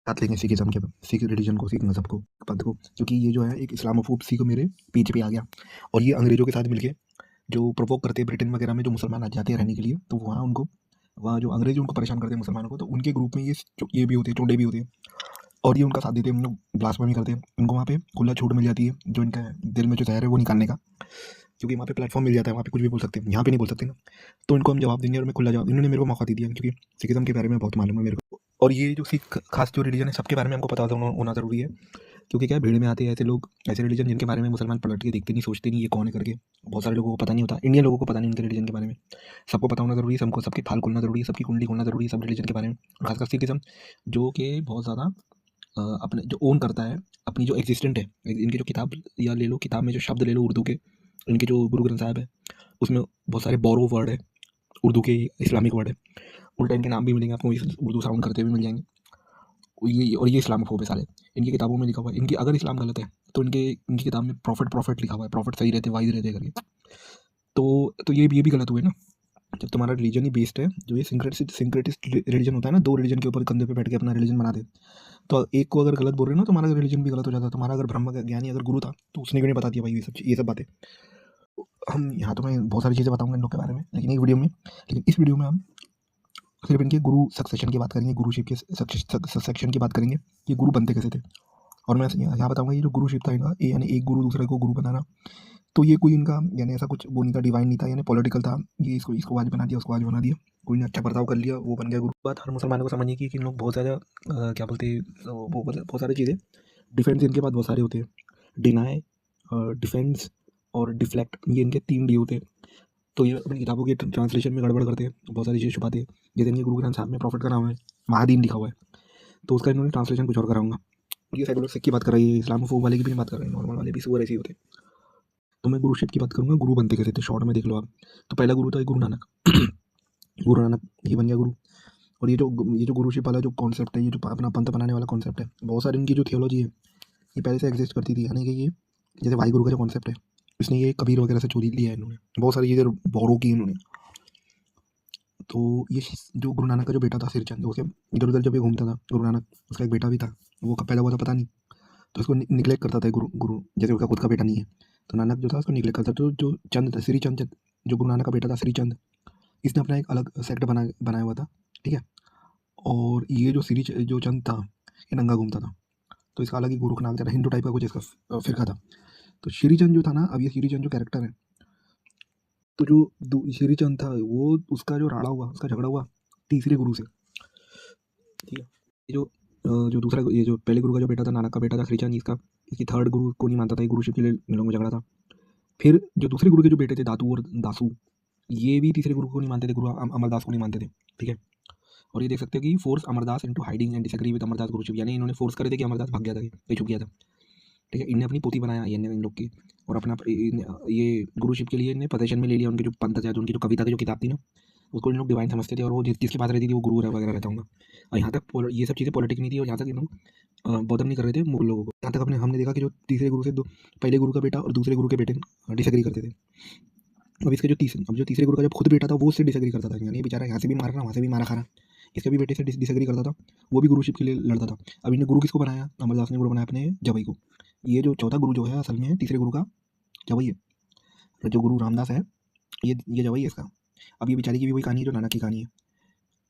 साथ लेंगे सिखिज़्म के सिख रिलीजन को, सिख मज़हब को, पंथ को, क्योंकि ये जो है एक इस्लामोफोब सिख मेरे पीछे पे आ गया और ये अंग्रेज़ों के साथ मिलके जो प्रोवोक करते हैं ब्रिटेन वगैरह में जो मुसलमान आ जाते हैं रहने के लिए, तो वहाँ जो अंग्रेज़ उनको परेशान करते हैं मुसलमानों को, तो उनके ग्रुप में ये भी होते हैं, चोंडे भी होते हैं और ये उनका साथ देते हैं, हम लोग ब्लास्फेमी करते हैं। इनको वहाँ पे खुला छूट मिल जाती है, जो इनका दिल में जो ज़हर है वो निकालने का, क्योंकि वहाँ पे प्लेटफ़ॉर्म मिल जाता है, वहाँ पे कुछ भी बोल सकते हैं, यहाँ पे नहीं बोल सकते ना। तो इनको हम जवाब देंगे और मैं खुला जवाब इन्होंने मेरे को मौका दे दिया क्योंकि सिखिज़्म के बारे में बहुत मालूम है मेरे को। और ये जो सिख खास जो रिलीजन है सबके बारे में हमको पता होना ज़रूरी है, क्योंकि क्या है भीड़ में आते हैं ऐसे लोग, ऐसे रिलीजन जिनके बारे में मुसलमान पलट के देखते नहीं, सोचते नहीं ये कौन है करके। बहुत सारे लोगों को पता नहीं होता, इंडियन लोगों को पता नहीं उनके रिलीजन के बारे में। सबको पता होना ज़रूरी है, सबको सबकी फाल खोलना ज़रूरी है, सबकी कुंडली खोलना ज़रूरी है सब रिलीजन के बारे में। खासकर सिखिज़्म जो कि बहुत ज़्यादा अपने जो ओन करता है अपनी जो एग्जिस्टेंट है, इनकी जो किताब या ले लो, किताब में जो शब्द ले लो उर्दू के, इनके जो गुरु ग्रंथ साहिब है उसमें बहुत सारे बोरो वर्ड है, उर्दू के इस्लामिक वर्ड है, उल्टा इनके नाम भी मिलेंगे आपको उर्दू साउंड करते हुए मिल जाएंगे। ये इस्लामोफोब है साले। इनकी किताबों में लिखा हुआ है, इनकी अगर इस्लाम गलत है तो इनकी किताब में प्रॉफिट लिखा हुआ है, प्रॉफिट सही रहते वाइज रहते करके। तो ये भी गलत हुए ना, जब तुम्हारा रिलीजन ही बेस्ड है, जो ये सिंक्रेटिस्ट रिलीजन होता है ना, दो रिलीजन के ऊपर कंधे पे बैठ के अपना रिलीजन बना दे, तो एक को अगर गलत बोल रहे हो ना, तुम्हारा रिलीजन भी गलत हो जाता है। तुम्हारा अगर ब्रह्म ज्ञानी अगर गुरु था तो उसने क्यों नहीं बता दिया भाई ये सब बातें। हम यहाँ तो मैं बहुत सारी चीज़ें बताऊंगा इन लोग के बारे में, लेकिन इस वीडियो में हम सिर्फ इनके गुरु सक्सेशन की बात करेंगे, गुरुशिप के सक्सेशन की बात करेंगे, ये गुरु बनते कैसे थे। और मैं यहाँ बताऊंगा ये जो गुरुशिप था इनका, यानी एक गुरु दूसरे को गुरु बनाना, तो ये कोई इनका यानी ऐसा कुछ वो नहीं था, डिवाइन नहीं था, यानी पॉलिटिकल था। ये इसको आज बना दिया, उसको आज बना दिया, कोई ने अच्छा बर्ताव कर लिया वो बन गया गुरु। बात हर मुसलमानों को समझनी की कि इन लोग बहुत ज़्यादा क्या बोलते हैं वो बहुत सारी चीज़ें डिफेंस इनके पास बहुत सारे होते हैं, डिनाई, डिफेंस और डिफ्लेक्ट, ये इनके 3 डी होते हैं। तो ये अपनी किताबों के ट्रांसलेशन में गड़बड़ करते हैं, बहुत सारी चीज़ें छुपाते हैं। जैसे इनके गुरु ग्रंथ साहब में प्रॉफिट का नाम है महादीन लिखा हुआ है, तो उसका इन्होंने ट्रांसलेशन कुछ और कराऊंगा। ये सेकुलर सिख की बात कर रही है, इस्लामोफोब वाले की भी नहीं बात कर रहे हैं, नॉर्मल वाले भी सुअर ऐसे ही होते हैं। तो मैं गुरुशिप की बात करूँगा, गुरु बनते कैसे थे शॉर्ट में देख लो आप। तो पहला गुरु था गुरु नानक गुरु नानक ये बन गया गुरु। और ये जो गुरुशिप वाला जो कॉन्सेप्ट है, ये जो अपना पंथ बनाने वाला कॉन्सेप्ट है, बहुत सारी इनकी जो थियोलॉजी है ये पहले से एग्जिस्ट करती थी, यानी कि ये जैसे भाई गुरु का जो कॉन्सेप्ट है, इसने ये कबीर वगैरह से चोरी लिया है इन्होंने, बहुत सारी चीज़ें बोरो की इन्होंने। तो ये जो गुरु नानक का जो बेटा था सिरचंद, उसके इधर उधर जब ये घूमता था गुरु नानक, उसका एक बेटा भी था, वो कब पैदा हुआ था पता नहीं, तो उसको निगलेक्ट करता था गुरु गुरु जैसे उसका खुद का बेटा नहीं है, तो नानक जो था उसको निगलेक्ट करता था। तो जो चंद था, श्री चंद, जो गुरु नानक का बेटा था श्री चंद, इसने अपना एक अलग सेक्ट बनाया हुआ था, ठीक है। और ये जो चंद था ये नंगा घूमता था, तो इसका अलग ही गुरु का नाम था, हिंदू टाइप का कुछ इसका फिरका था। तो श्रीचंद जो था ना, अब ये श्रीचंद जो कैरेक्टर है, तो जो श्रीचंद था वो उसका जो राड़ा हुआ, उसका झगड़ा हुआ तीसरे गुरु से, ठीक है। ये जो दूसरा ये जो पहले गुरु का जो बेटा था, नानक का बेटा था श्रीचंद, इसकी थर्ड गुरु को नहीं मानता था, गुरुशिप के लिए इन लोगों में झगड़ा था। फिर जो दूसरे गुरु के जो बेटे थे दातू और दासू, ये भी तीसरे गुरु को नहीं मानते थे, गुरु अमरदास को नहीं मानते थे, ठीक है। और ये देख सकते हो कि force Amardas into hiding and disagree with Amardas guruship, यानी इन्होंने फोर्स करे थे कि अमरदास भाग गया था, कहीं छुप गया था, ठीक है। इनने अपनी पोती बनाया ये इन लोग की, और अपना ये गुरुशिप के लिए इन्हें पोजीशन में ले लिया। उनके जो पंथ थे, उनकी जो कविता की जो किताब थी ना, उसको इन लोग डिवाइन समझते थे, और वो जिसके पास रहती थी वो गुरु वगैरह रहता होगा। और यहाँ तक ये सब चीज़ें पॉलिटिक नहीं थी, और यहाँ तक इन लोग बदम नहीं कर रहे थे मुगल लोगों को। यहाँ तक हमने देखा कि जो तीसरे गुरु से पहले गुरु का बेटा और दूसरे गुरु के बेटे डिसएग्री करते थे। अब जो तीसरे गुरु का जब खुद बेटा था वो उससे डिसएग्री करता था, यानी बेचारा यहाँ से भी मार रहा वहाँ से भी मारा खा रहा, इसके भी बेटे से डिसएग्री करता था, वो भी गुरुशिप के लिए लड़ता था। अब इन्हें गुरु किसको बनाया, अमरदास ने गुरु बनाया अपने जवाई को। ये जो चौथा गुरु जो है असल में तीसरे गुरु का जवाई है, जो गुरु रामदास है ये जवाई है इसका। अब ये बेचारी की भी वही कहानी है जो नानक की कहानी है।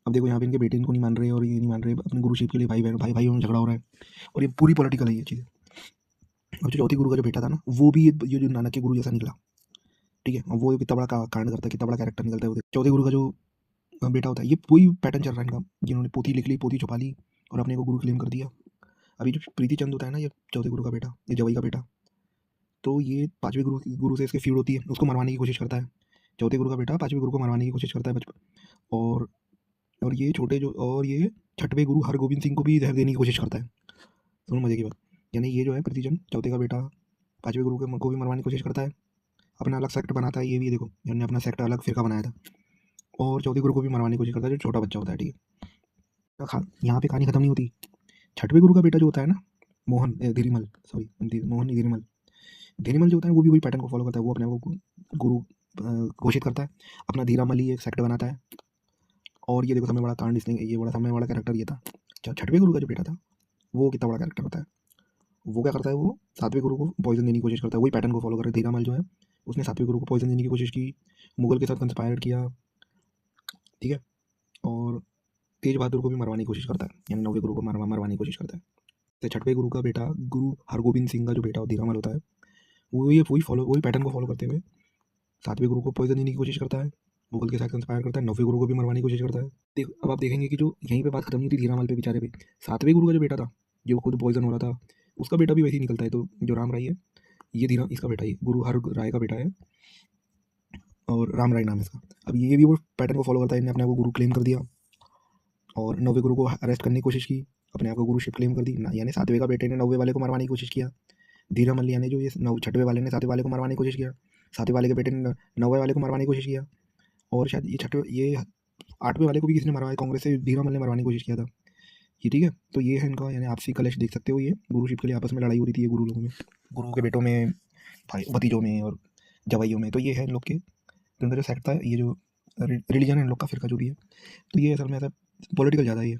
अब देखो यहाँ पे इनके बेटे इनको नहीं मान रहे और ये नहीं मान रहे अपने गुरुशिप के लिए, भाई में झगड़ा हो रहा है, और ये पूरी पॉलिटिकल है ये चीज़। और जो चौथी गुरु का जो बेटा था ना, वो भी ये जो नानक के गुरु जैसा निकला, ठीक है। और वो कितना बड़ा कांड करता है, कितना बड़ा कैरेक्टर निकलता है वो। चौथे गुरु का जो बेटा होता है, ये वही पैटर्न चल रहा है इनका, जिन्होंने पोथी लिख ली, पोथी छुपा ली और अपने को गुरु क्लेम कर दिया। अभी जो प्रीति चंद होता है ना, ये चौथे गुरु का बेटा, ये जवाई का बेटा, तो ये पांचवें गुरु से इसकी फीड होती है, उसको मरवाने की कोशिश करता है। चौथे गुरु का बेटा पांचवें गुरु को मरवाने की कोशिश करता है बचपन। और ये छठवें गुरु हरगोविंद सिंह को भी जहर देने की कोशिश करता है। सुनो मजे की बात, यानी ये जो है प्रीतिचंद चौथे का बेटा पांचवें गुरु को भी मरवाने की कोशिश करता है, अपना अलग सेक्ट बनाता है। ये भी देखो, जिन्होंने अपना सेक्ट अलग फिरका बनाया था, और चौथे गुरु को भी मरवाने की कोशिश करता है, जो छोटा बच्चा होता है, ठीक है। यहाँ पे कहानी खत्म नहीं होती। छठवें गुरु का बेटा जो होता है ना, धीरीमल जो होता है, वो भी वही पैटर्न को फॉलो करता है। वो अपने को गुरु घोषित करता है, अपना धीरामल ही एक सेक्ट बनाता है। और ये देखो समय बड़ा कांड, इसने ये बड़ा समय वाला कैरेक्टर ये था। छठवें गुरु का जो बेटा था वो कितना बड़ा कैरेक्टर होता है। वो क्या करता है, वो सातवें गुरु को पॉइजन देने की कोशिश करता है, वही पैटर्न को फॉलो कर रहा है। धीरामल जो है उसने सातवें गुरु को पॉइजन देने की कोशिश की, मुगल के साथ कंस्पायर किया, ठीक है। और तेज बहादुर को भी मरवाने की कोशिश करता है, यानी नौवें गुरु को मरवाने की कोशिश करता है। तो छठवें गुरु का बेटा गुरु हरगोबिंद सिंह का जो बेटा धीरामल होता है, वो ये वही पैटर्न को फॉलो करते हुए सातवें गुरु को पॉइजन देने की कोशिश करता है, मुगल के साथ कंस्पायर करता है, नौवें गुरु को भी मरवाने की कोशिश करता है। अब आप देखेंगे कि जो यहीं पे बात खत्म नहीं थी धीरामल पे बेचारे पे, सातवें गुरु का जो बेटा था, जो खुद पॉइजन हो रहा था, उसका बेटा भी वैसे ही निकलता है। तो जो राम राय है, ये धीरा इसका बेटा है, गुरु हर राय का बेटा है, और राम राय नाम है इसका। अब ये भी वो पैटर्न को फॉलो करता है, इन्हें अपने आप को गुरु क्लेम कर दिया और नौवें गुरु को अरेस्ट करने की कोशिश की, अपने आप को गुरुशिप क्लेम कर दी, यानी सातवें का बेटे ने नौवें वाले को मरवाने की कोशिश किया। धीरामल यानी जो ये छठवें वाले ने सातवें वाले को मरवाने की कोशिश किया, सातवें वाले के बेटे ने नौवें वाले को मरवाने की कोशिश किया, और शायद ये आठवें वाले को भी किसी ने मरवाया, कांग्रेस से धीरामल ने मरवाने की कोशिश किया था ये, ठीक है। तो ये है इनका, यानी आपसी कलेश देख सकते हो, ये गुरुशिप के लिए आपस में लड़ाई हो रही थी ये गुरु लोगों में, गुरु के बेटों में, भाई भतीजों में और जवाइयों में। तो ये है इन लोग के अंदर जो सेक्ट था, ये जो रिलीजन है इन लोग का, फिरका जो भी है। तो ये असल में ऐसा पॉलिटिकल ज़्यादा ही है।